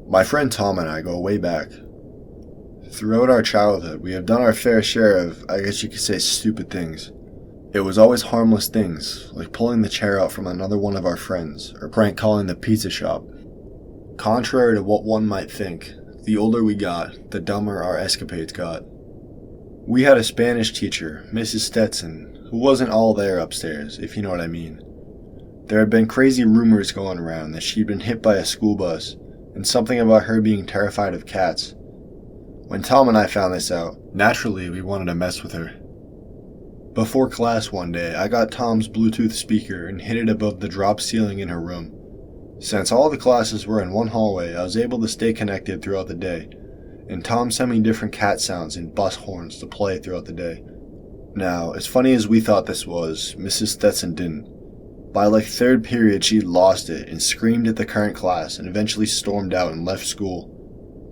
My friend Tom and I go way back. Throughout our childhood, we have done our fair share of, I guess you could say, stupid things. It was always harmless things, like pulling the chair out from another one of our friends, or prank calling the pizza shop. Contrary to what one might think, the older we got, the dumber our escapades got. We had a Spanish teacher, Mrs. Stetson, who wasn't all there upstairs, if you know what I mean. There had been crazy rumors going around that she'd been hit by a school bus, and something about her being terrified of cats. When Tom and I found this out, naturally we wanted to mess with her. Before class one day, I got Tom's Bluetooth speaker and hid it above the drop ceiling in her room. Since all the classes were in one hallway, I was able to stay connected throughout the day, and Tom sent me different cat sounds and bus horns to play throughout the day. Now, as funny as we thought this was, Mrs. Stetson didn't. By like third period, she'd lost it and screamed at the current class and eventually stormed out and left school.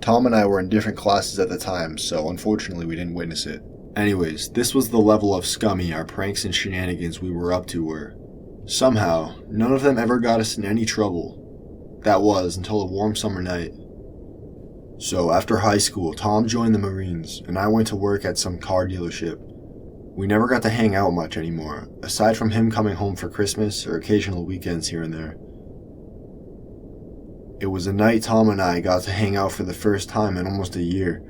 Tom and I were in different classes at the time, so unfortunately we didn't witness it. Anyways, this was the level of scummy our pranks and shenanigans we were up to were. Somehow, none of them ever got us in any trouble. That was, until a warm summer night. So after high school, Tom joined the Marines, and I went to work at some car dealership. We never got to hang out much anymore, aside from him coming home for Christmas or occasional weekends here and there. It was a night Tom and I got to hang out for the first time in almost a year.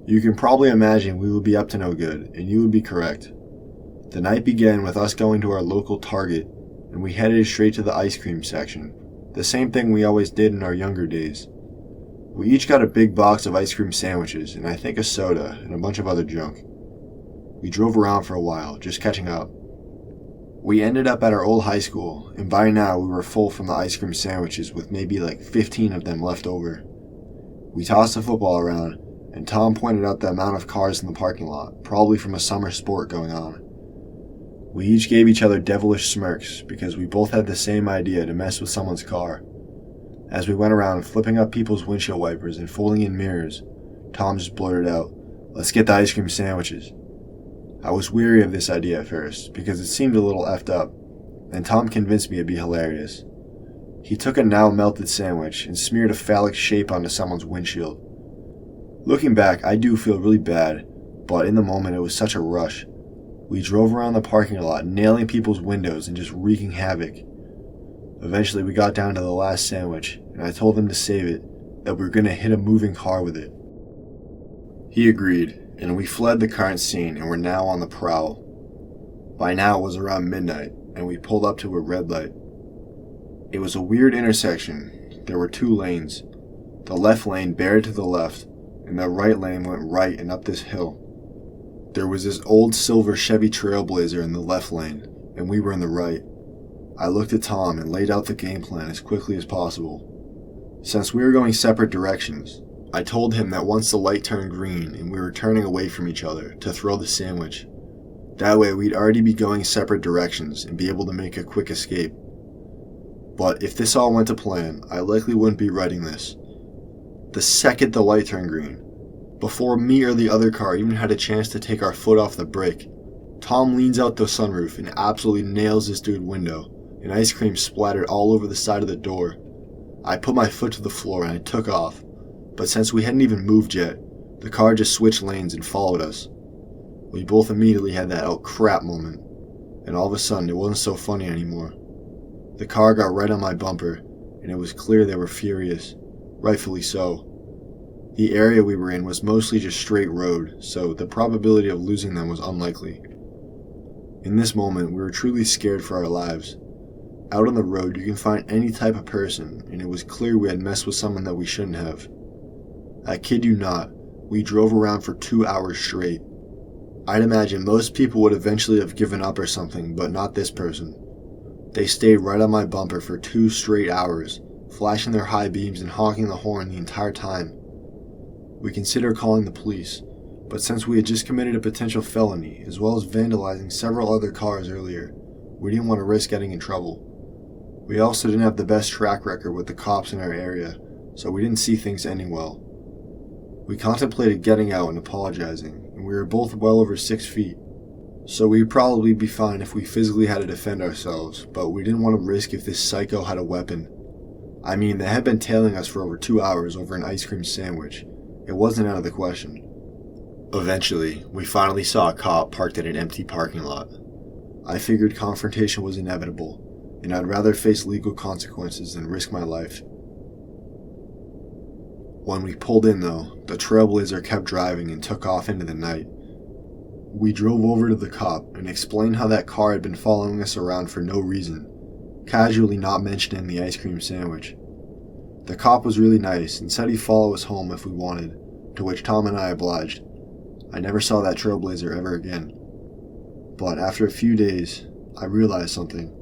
You can probably imagine we would be up to no good, and you would be correct. The night began with us going to our local Target, and we headed straight to the ice cream section, the same thing we always did in our younger days. We each got a big box of ice cream sandwiches, and I think a soda, and a bunch of other junk. We drove around for a while, just catching up. We ended up at our old high school, and by now we were full from the ice cream sandwiches with maybe like 15 of them left over. We tossed the football around, and Tom pointed out the amount of cars in the parking lot, probably from a summer sport going on. We each gave each other devilish smirks because we both had the same idea to mess with someone's car. As we went around flipping up people's windshield wipers and folding in mirrors, Tom just blurted out, "Let's get the ice cream sandwiches." I was weary of this idea at first because it seemed a little effed up, and Tom convinced me it'd be hilarious. He took a now melted sandwich and smeared a phallic shape onto someone's windshield. Looking back, I do feel really bad, but in the moment it was such a rush. We drove around the parking lot, nailing people's windows and just wreaking havoc. Eventually we got down to the last sandwich, and I told him to save it, that we were going to hit a moving car with it. He agreed, and we fled the current scene and were now on the prowl. By now it was around midnight, and we pulled up to a red light. It was a weird intersection. There were two lanes. The left lane bared to the left, and the right lane went right and up this hill. There was this old silver Chevy Trailblazer in the left lane, and we were in the right. I looked at Tom and laid out the game plan as quickly as possible. Since we were going separate directions, I told him that once the light turned green and we were turning away from each other, to throw the sandwich. That way we'd already be going separate directions and be able to make a quick escape. But if this all went to plan, I likely wouldn't be writing this. The second the light turned green, before me or the other car even had a chance to take our foot off the brake, Tom leans out the sunroof and absolutely nails this dude's window, and ice cream splattered all over the side of the door. I put my foot to the floor and I took off, but since we hadn't even moved yet, the car just switched lanes and followed us. We both immediately had that "oh crap" moment, and all of a sudden it wasn't so funny anymore. The car got right on my bumper, and it was clear they were furious, rightfully so. The area we were in was mostly just straight road, so the probability of losing them was unlikely. In this moment, we were truly scared for our lives. Out on the road, you can find any type of person, and it was clear we had messed with someone that we shouldn't have. I kid you not, we drove around for 2 hours straight. I'd imagine most people would eventually have given up or something, but not this person. They stayed right on my bumper for 2 straight hours, flashing their high beams and honking the horn the entire time. We considered calling the police, but since we had just committed a potential felony, as well as vandalizing several other cars earlier, we didn't want to risk getting in trouble. We also didn't have the best track record with the cops in our area, so we didn't see things ending well. We contemplated getting out and apologizing, and we were both well over 6 feet, so we'd probably be fine if we physically had to defend ourselves, but we didn't want to risk if this psycho had a weapon. I mean, they had been tailing us for over 2 hours over an ice cream sandwich. It wasn't out of the question. Eventually, we finally saw a cop parked in an empty parking lot. I figured confrontation was inevitable, and I'd rather face legal consequences than risk my life. When we pulled in, though, the Trailblazer kept driving and took off into the night. We drove over to the cop and explained how that car had been following us around for no reason, casually not mentioning the ice cream sandwich. The cop was really nice and said he'd follow us home if we wanted, to which Tom and I obliged. I never saw that Trailblazer ever again. But after a few days, I realized something.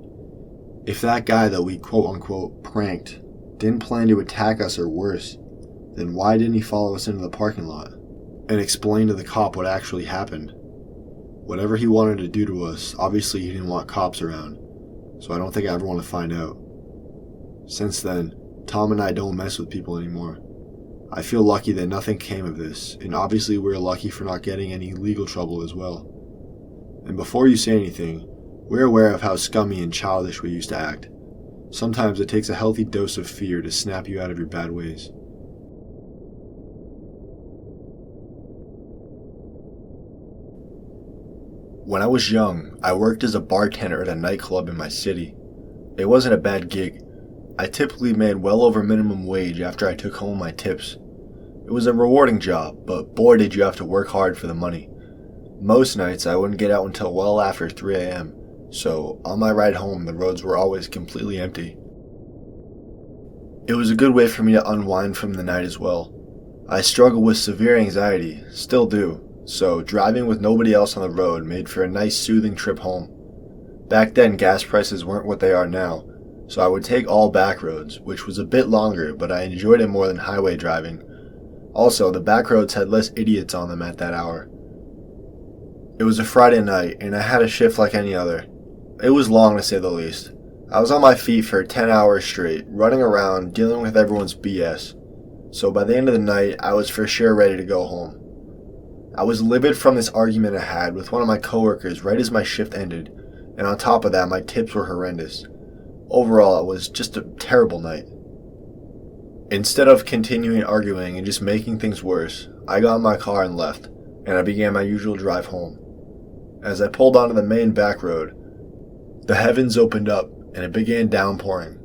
If that guy that we quote-unquote pranked didn't plan to attack us or worse, then why didn't he follow us into the parking lot and explain to the cop what actually happened? Whatever he wanted to do to us, obviously he didn't want cops around, so I don't think I ever want to find out. Since then, Tom and I don't mess with people anymore. I feel lucky that nothing came of this, and obviously we're lucky for not getting any legal trouble as well. And before you say anything, we're aware of how scummy and childish we used to act. Sometimes it takes a healthy dose of fear to snap you out of your bad ways. When I was young, I worked as a bartender at a nightclub in my city. It wasn't a bad gig. I typically made well over minimum wage after I took home my tips. It was a rewarding job, but boy did you have to work hard for the money. Most nights I wouldn't get out until well after 3 a.m., so on my ride home the roads were always completely empty. It was a good way for me to unwind from the night as well. I struggle with severe anxiety, still do, so driving with nobody else on the road made for a nice soothing trip home. Back then gas prices weren't what they are now, so I would take all back roads, which was a bit longer, but I enjoyed it more than highway driving. Also, the back roads had less idiots on them at that hour. It was a Friday night, and I had a shift like any other. It was long, to say the least. I was on my feet for 10 hours straight, running around, dealing with everyone's BS. So by the end of the night, I was for sure ready to go home. I was livid from this argument I had with one of my coworkers right as my shift ended, and on top of that, my tips were horrendous. Overall, it was just a terrible night. Instead of continuing arguing and just making things worse, I got in my car and left, and I began my usual drive home. As I pulled onto the main back road, the heavens opened up and it began downpouring.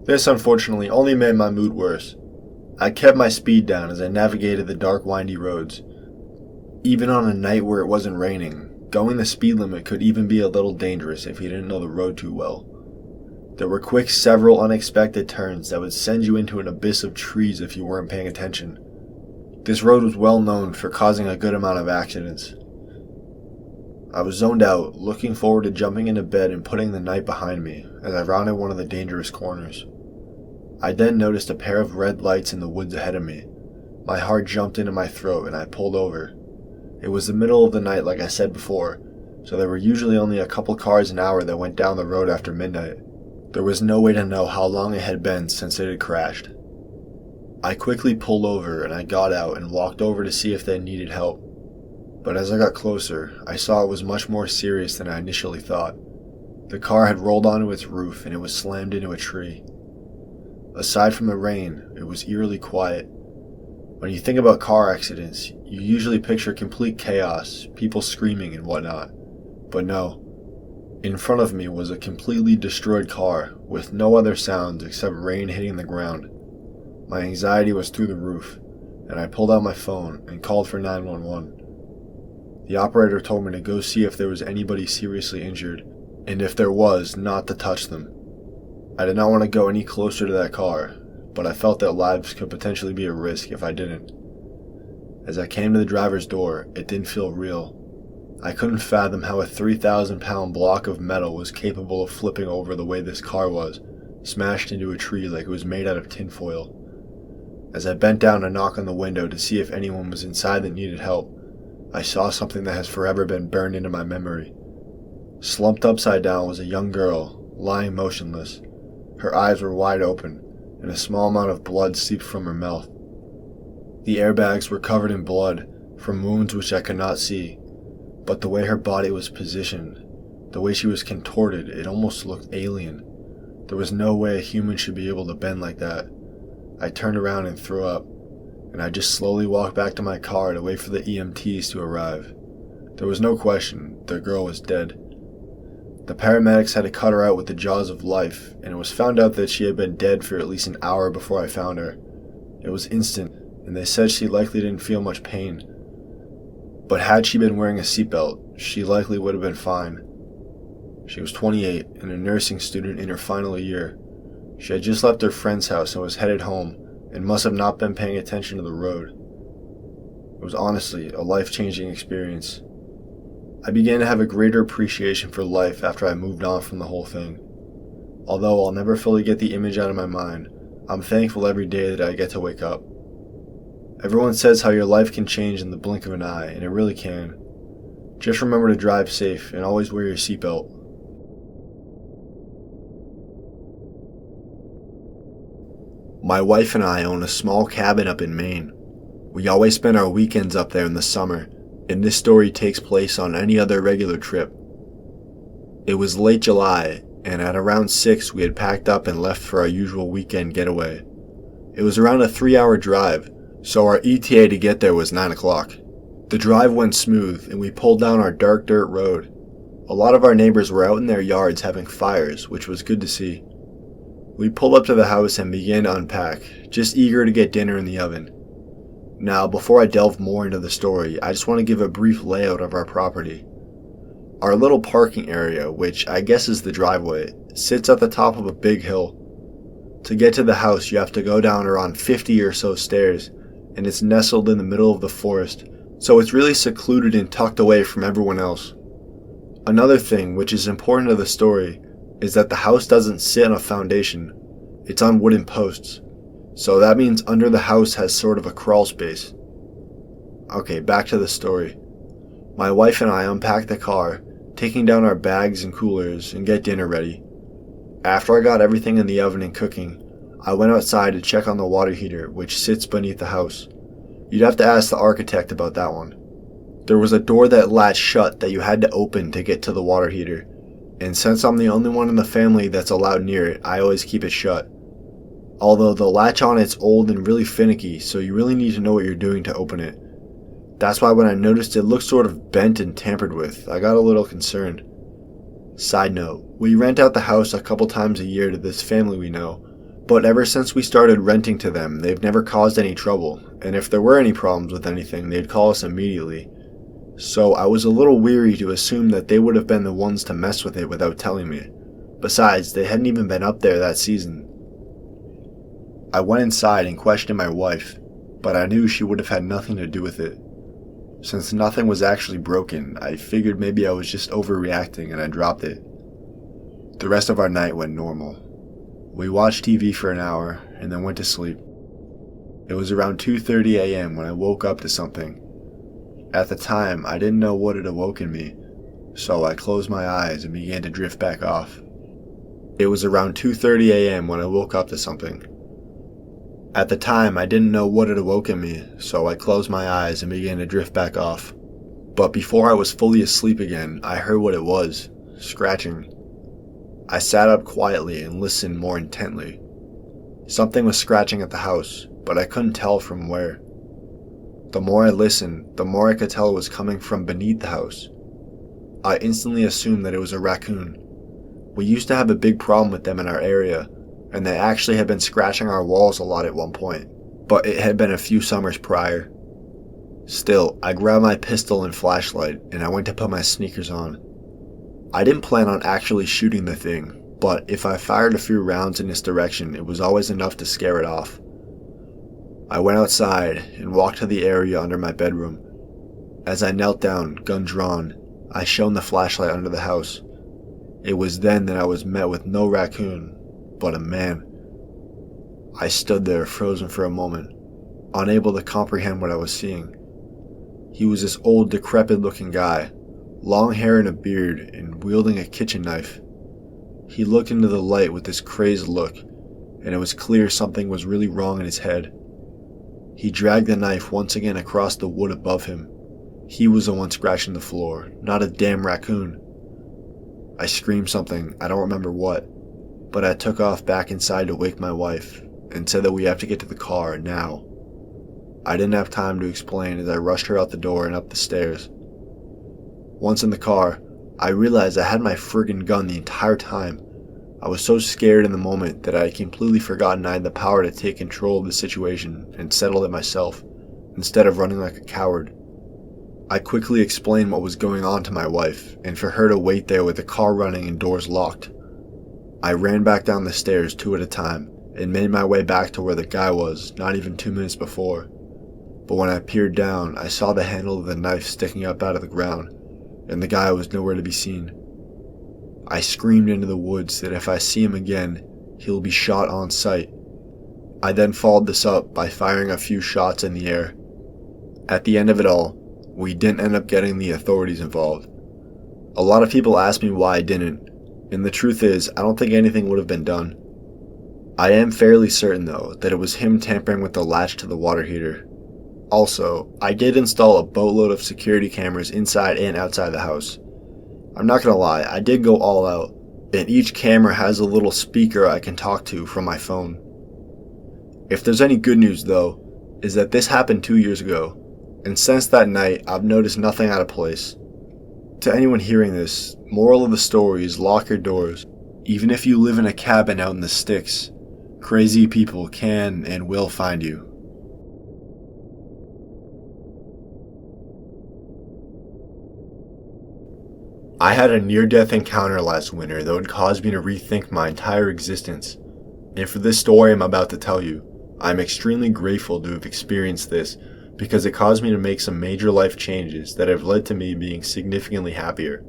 This unfortunately only made my mood worse. I kept my speed down as I navigated the dark, windy roads. Even on a night where it wasn't raining, going the speed limit could even be a little dangerous if you didn't know the road too well. There were quick, several unexpected turns that would send you into an abyss of trees if you weren't paying attention. This road was well known for causing a good amount of accidents. I was zoned out, looking forward to jumping into bed and putting the night behind me as I rounded one of the dangerous corners. I then noticed a pair of red lights in the woods ahead of me. My heart jumped into my throat and I pulled over. It was the middle of the night like I said before, so there were usually only a couple cars an hour that went down the road after midnight. There was no way to know how long it had been since it had crashed. I quickly pulled over and I got out and walked over to see if they needed help. But as I got closer, I saw it was much more serious than I initially thought. The car had rolled onto its roof and it was slammed into a tree. Aside from the rain, it was eerily quiet. When you think about car accidents, you usually picture complete chaos, people screaming and whatnot. But no. In front of me was a completely destroyed car with no other sounds except rain hitting the ground. My anxiety was through the roof, and I pulled out my phone and called for 911. The operator told me to go see if there was anybody seriously injured, and if there was, not to touch them. I did not want to go any closer to that car, but I felt that lives could potentially be at risk if I didn't. As I came to the driver's door, it didn't feel real. I couldn't fathom how a 3,000-pound block of metal was capable of flipping over the way this car was, smashed into a tree like it was made out of tinfoil. As I bent down to knock on the window to see if anyone was inside that needed help, I saw something that has forever been burned into my memory. Slumped upside down was a young girl, lying motionless. Her eyes were wide open, and a small amount of blood seeped from her mouth. The airbags were covered in blood, from wounds which I could not see, but the way her body was positioned, the way she was contorted, it almost looked alien. There was no way a human should be able to bend like that. I turned around and threw up, and I just slowly walked back to my car to wait for the EMTs to arrive. There was no question, the girl was dead. The paramedics had to cut her out with the jaws of life, and it was found out that she had been dead for at least an hour before I found her. It was instant, and they said she likely didn't feel much pain. But had she been wearing a seatbelt, she likely would have been fine. She was 28 and a nursing student in her final year. She had just left her friend's house and was headed home, and must have not been paying attention to the road. It was honestly a life-changing experience. I began to have a greater appreciation for life after I moved on from the whole thing. Although I'll never fully get the image out of my mind, I'm thankful every day that I get to wake up. Everyone says how your life can change in the blink of an eye, and it really can. Just remember to drive safe and always wear your seatbelt. My wife and I own a small cabin up in Maine. We always spend our weekends up there in the summer, and this story takes place on any other regular trip. It was late July, and at around 6 we had packed up and left for our usual weekend getaway. It was around a 3-hour drive, so our ETA to get there was 9 o'clock. The drive went smooth, and we pulled down our dark dirt road. A lot of our neighbors were out in their yards having fires, which was good to see. We pulled up to the house and began to unpack, just eager to get dinner in the oven. Now, before I delve more into the story, I just want to give a brief layout of our property. Our little parking area, which I guess is the driveway, sits at the top of a big hill. To get to the house, you have to go down around 50 or so stairs, and it's nestled in the middle of the forest, so it's really secluded and tucked away from everyone else. Another thing, which is important to the story, is that the house doesn't sit on a foundation. It's on wooden posts. So that means under the house has sort of a crawl space. Okay, back to the story. My wife and I unpacked the car, taking down our bags and coolers, and get dinner ready. After I got everything in the oven and cooking, I went outside to check on the water heater, which sits beneath the house. You'd have to ask the architect about that one. There was a door that latched shut that you had to open to get to the water heater, and since I'm the only one in the family that's allowed near it, I always keep it shut. Although the latch on it's old and really finicky, so you really need to know what you're doing to open it. That's why when I noticed it looked sort of bent and tampered with, I got a little concerned. Side note, we rent out the house a couple times a year to this family we know, but ever since we started renting to them, they've never caused any trouble, and if there were any problems with anything, they'd call us immediately. So I was a little weary to assume that they would have been the ones to mess with it without telling me. Besides, they hadn't even been up there that season. I went inside and questioned my wife, but I knew she would have had nothing to do with it. Since nothing was actually broken, I figured maybe I was just overreacting and I dropped it. The rest of our night went normal. We watched TV for an hour and then went to sleep. It was around 2:30 a.m. when I woke up to something. At the time, I didn't know what had awoken me, so I closed my eyes and began to drift back off. It was around 2:30 a.m. when I woke up to something. At the time, I didn't know what had awoken me, so I closed my eyes and began to drift back off. But before I was fully asleep again, I heard what it was, scratching. I sat up quietly and listened more intently. Something was scratching at the house, but I couldn't tell from where. The more I listened, the more I could tell it was coming from beneath the house. I instantly assumed that it was a raccoon. We used to have a big problem with them in our area, and they actually had been scratching our walls a lot at one point, but it had been a few summers prior. Still, I grabbed my pistol and flashlight, and I went to put my sneakers on. I didn't plan on actually shooting the thing, but if I fired a few rounds in its direction, it was always enough to scare it off. I went outside and walked to the area under my bedroom. As I knelt down, gun drawn, I shone the flashlight under the house. It was then that I was met with no raccoon, but a man. I stood there frozen for a moment, unable to comprehend what I was seeing. He was this old, decrepit-looking guy, long hair and a beard, and wielding a kitchen knife. He looked into the light with this crazed look, and it was clear something was really wrong in his head. He dragged the knife once again across the wood above him. He was the one scratching the floor, not a damn raccoon. I screamed something, I don't remember what, but I took off back inside to wake my wife and said that we have to get to the car now. I didn't have time to explain as I rushed her out the door and up the stairs. Once in the car, I realized I had my friggin' gun the entire time. I was so scared in the moment that I had completely forgotten I had the power to take control of the situation and settle it myself, instead of running like a coward. I quickly explained what was going on to my wife, and for her to wait there with the car running and doors locked. I ran back down the stairs 2 at a time, and made my way back to where the guy was not even 2 minutes before. But when I peered down, I saw the handle of the knife sticking up out of the ground, and the guy was nowhere to be seen. I screamed into the woods that if I see him again, he will be shot on sight. I then followed this up by firing a few shots in the air. At the end of it all, we didn't end up getting the authorities involved. A lot of people ask me why I didn't, and the truth is, I don't think anything would have been done. I am fairly certain, though, that it was him tampering with the latch to the water heater. Also, I did install a boatload of security cameras inside and outside the house. I'm not gonna lie, I did go all out, and each camera has a little speaker I can talk to from my phone. If there's any good news, though, is that this happened 2 years ago, and since that night, I've noticed nothing out of place. To anyone hearing this, moral of the story is lock your doors. Even if you live in a cabin out in the sticks, crazy people can and will find you. I had a near-death encounter last winter that would cause me to rethink my entire existence. And for this story I'm about to tell you, I'm extremely grateful to have experienced this because it caused me to make some major life changes that have led to me being significantly happier.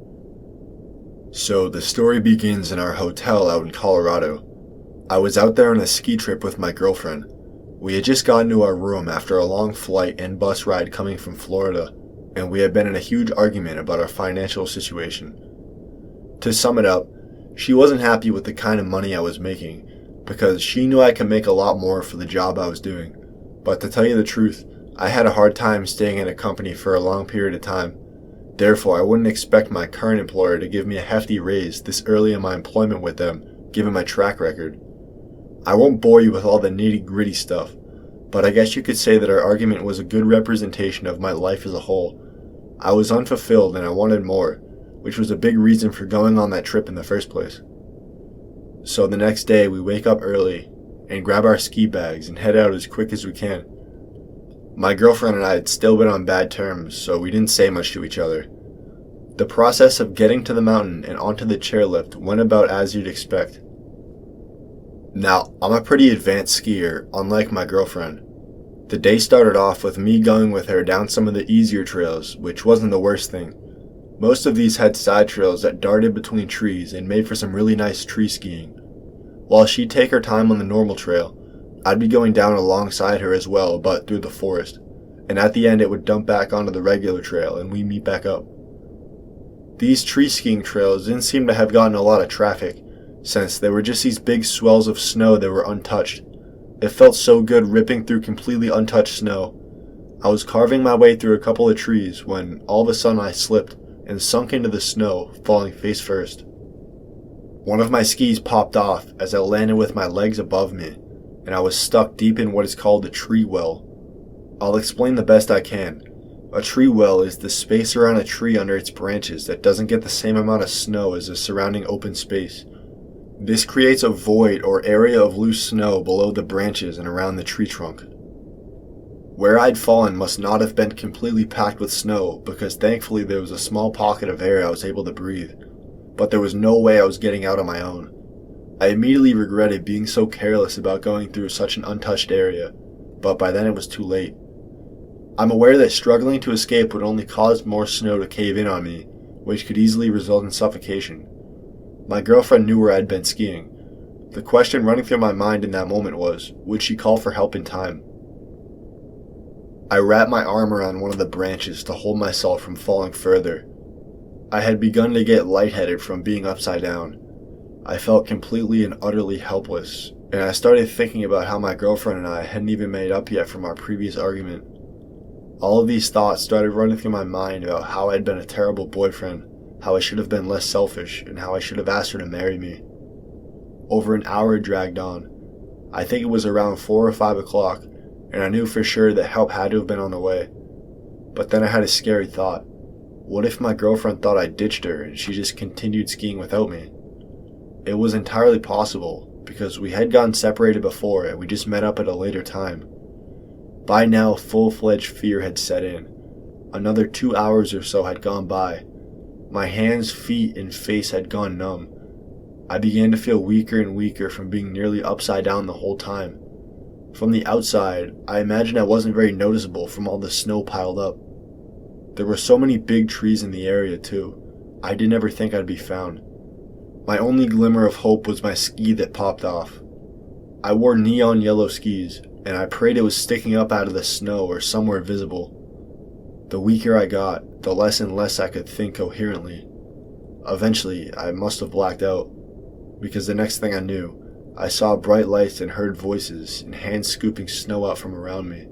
So the story begins in our hotel out in Colorado. I was out there on a ski trip with my girlfriend. We had just gotten to our room after a long flight and bus ride coming from Florida, and we had been in a huge argument about our financial situation. To sum it up, she wasn't happy with the kind of money I was making, because she knew I could make a lot more for the job I was doing. But to tell you the truth, I had a hard time staying in a company for a long period of time. Therefore, I wouldn't expect my current employer to give me a hefty raise this early in my employment with them, given my track record. I won't bore you with all the nitty-gritty stuff, but I guess you could say that our argument was a good representation of my life as a whole. I was unfulfilled and I wanted more, which was a big reason for going on that trip in the first place. So the next day we wake up early and grab our ski bags and head out as quick as we can. My girlfriend and I had still been on bad terms, so we didn't say much to each other. The process of getting to the mountain and onto the chairlift went about as you'd expect. Now, I'm a pretty advanced skier, unlike my girlfriend. The day started off with me going with her down some of the easier trails, which wasn't the worst thing. Most of these had side trails that darted between trees and made for some really nice tree skiing. While she'd take her time on the normal trail, I'd be going down alongside her as well, but through the forest, and at the end it would dump back onto the regular trail and we meet back up. These tree skiing trails didn't seem to have gotten a lot of traffic, since they were just these big swells of snow that were untouched. It felt so good ripping through completely untouched snow. I was carving my way through a couple of trees when all of a sudden I slipped and sunk into the snow, falling face first. One of my skis popped off as I landed with my legs above me, and I was stuck deep in what is called a tree well. I'll explain the best I can. A tree well is the space around a tree under its branches that doesn't get the same amount of snow as the surrounding open space. This creates a void or area of loose snow below the branches and around the tree trunk. Where I'd fallen must not have been completely packed with snow because thankfully there was a small pocket of air I was able to breathe, but there was no way I was getting out on my own. I immediately regretted being so careless about going through such an untouched area, but by then it was too late. I'm aware that struggling to escape would only cause more snow to cave in on me, which could easily result in suffocation. My girlfriend knew where I'd been skiing. The question running through my mind in that moment was, would she call for help in time? I wrapped my arm around one of the branches to hold myself from falling further. I had begun to get lightheaded from being upside down. I felt completely and utterly helpless, and I started thinking about how my girlfriend and I hadn't even made up yet from our previous argument. All of these thoughts started running through my mind about how I'd been a terrible boyfriend, how I should have been less selfish, and how I should have asked her to marry me. Over an hour it dragged on. I think it was around 4 or 5 o'clock, and I knew for sure that help had to have been on the way. But then I had a scary thought. What if my girlfriend thought I ditched her and she just continued skiing without me? It was entirely possible, because we had gotten separated before and we just met up at a later time. By now, full-fledged fear had set in. Another 2 hours or so had gone by. My hands, feet, and face had gone numb. I began to feel weaker and weaker from being nearly upside down the whole time. From the outside, I imagined I wasn't very noticeable from all the snow piled up. There were so many big trees in the area too. I didn't ever think I'd be found. My only glimmer of hope was my ski that popped off. I wore neon yellow skis, and I prayed it was sticking up out of the snow or somewhere visible. The weaker I got, the less and less I could think coherently. Eventually, I must have blacked out, because the next thing I knew, I saw bright lights and heard voices and hands scooping snow out from around me.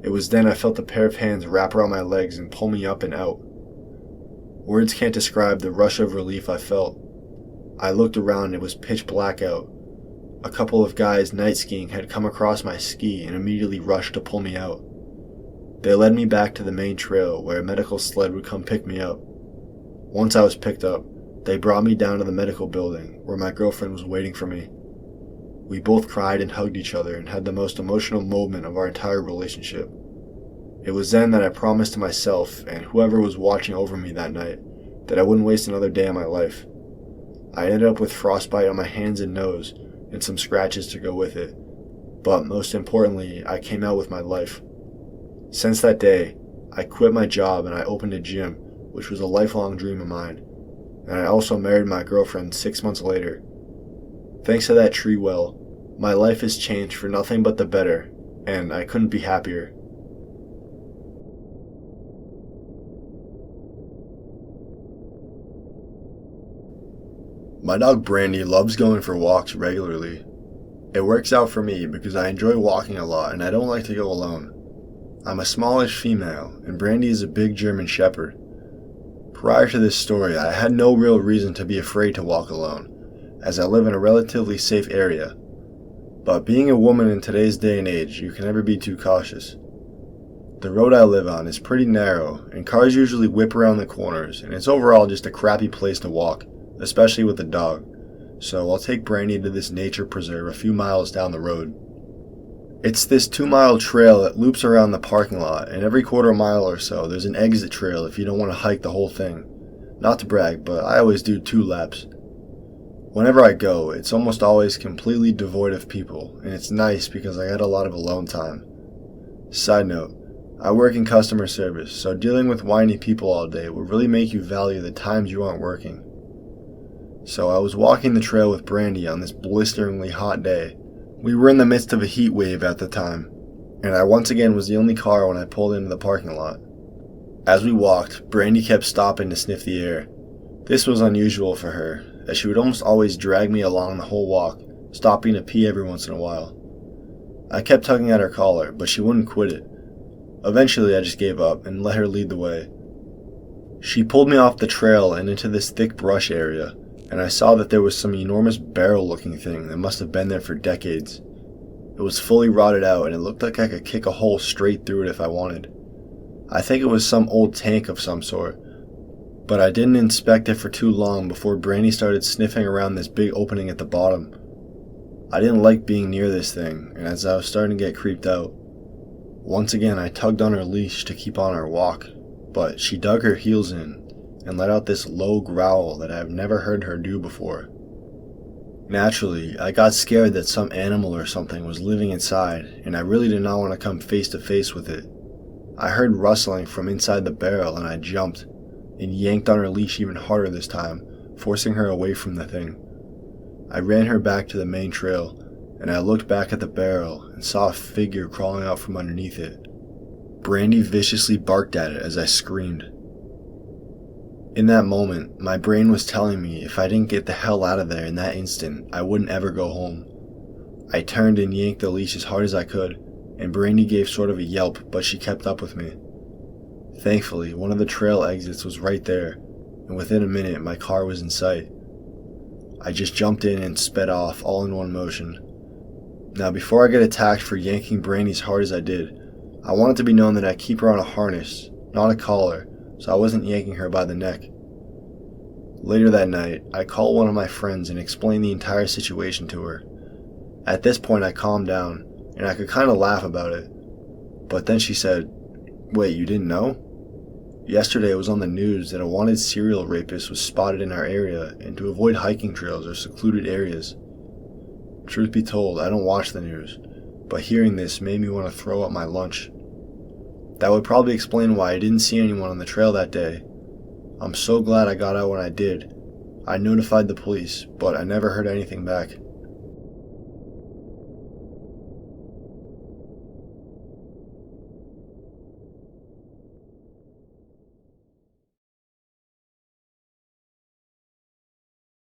It was then I felt a pair of hands wrap around my legs and pull me up and out. Words can't describe the rush of relief I felt. I looked around and it was pitch black out. A couple of guys night skiing had come across my ski and immediately rushed to pull me out. They led me back to the main trail where a medical sled would come pick me up. Once I was picked up, they brought me down to the medical building where my girlfriend was waiting for me. We both cried and hugged each other and had the most emotional moment of our entire relationship. It was then that I promised to myself and whoever was watching over me that night that I wouldn't waste another day of my life. I ended up with frostbite on my hands and nose and some scratches to go with it, but most importantly, I came out with my life. Since that day, I quit my job and I opened a gym, which was a lifelong dream of mine, and I also married my girlfriend 6 months later. Thanks to that tree well, my life has changed for nothing but the better, and I couldn't be happier. My dog Brandy loves going for walks regularly. It works out for me because I enjoy walking a lot and I don't like to go alone. I'm a smallish female, and Brandy is a big German Shepherd. Prior to this story, I had no real reason to be afraid to walk alone, as I live in a relatively safe area. But being a woman in today's day and age, you can never be too cautious. The road I live on is pretty narrow, and cars usually whip around the corners, and it's overall just a crappy place to walk, especially with a dog. So I'll take Brandy to this nature preserve a few miles down the road. It's this 2-mile trail that loops around the parking lot, and every quarter mile or so there's an exit trail if you don't want to hike the whole thing. Not to brag, but I always do 2 laps. Whenever I go, it's almost always completely devoid of people, and it's nice because I get a lot of alone time. Side note, I work in customer service, so dealing with whiny people all day will really make you value the times you aren't working. So I was walking the trail with Brandy on this blisteringly hot day. We were in the midst of a heat wave at the time, and I once again was the only car when I pulled into the parking lot. As we walked, Brandy kept stopping to sniff the air. This was unusual for her, as she would almost always drag me along the whole walk, stopping to pee every once in a while. I kept tugging at her collar, but she wouldn't quit it. Eventually I just gave up and let her lead the way. She pulled me off the trail and into this thick brush area, and I saw that there was some enormous barrel-looking thing that must have been there for decades. It was fully rotted out, and it looked like I could kick a hole straight through it if I wanted. I think it was some old tank of some sort, but I didn't inspect it for too long before Brandy started sniffing around this big opening at the bottom. I didn't like being near this thing, and as I was starting to get creeped out, once again I tugged on her leash to keep on our walk, but she dug her heels in and let out this low growl that I've never heard her do before. Naturally, I got scared that some animal or something was living inside, and I really did not want to come face to face with it. I heard rustling from inside the barrel and I jumped, and yanked on her leash even harder this time, forcing her away from the thing. I ran her back to the main trail, and I looked back at the barrel and saw a figure crawling out from underneath it. Brandy viciously barked at it as I screamed. In that moment, my brain was telling me if I didn't get the hell out of there in that instant, I wouldn't ever go home. I turned and yanked the leash as hard as I could, and Brandy gave sort of a yelp, but she kept up with me. Thankfully, one of the trail exits was right there, and within a minute my car was in sight. I just jumped in and sped off all in one motion. Now, before I get attacked for yanking Brandy as hard as I did, I want it to be known that I keep her on a harness, not a collar, so I wasn't yanking her by the neck. Later that night, I called one of my friends and explained the entire situation to her. At this point, I calmed down, and I could kind of laugh about it. But then she said, "Wait, you didn't know? Yesterday it was on the news that a wanted serial rapist was spotted in our area, and to avoid hiking trails or secluded areas." Truth be told, I don't watch the news, but hearing this made me want to throw up my lunch. That would probably explain why I didn't see anyone on the trail that day. I'm so glad I got out when I did. I notified the police, but I never heard anything back.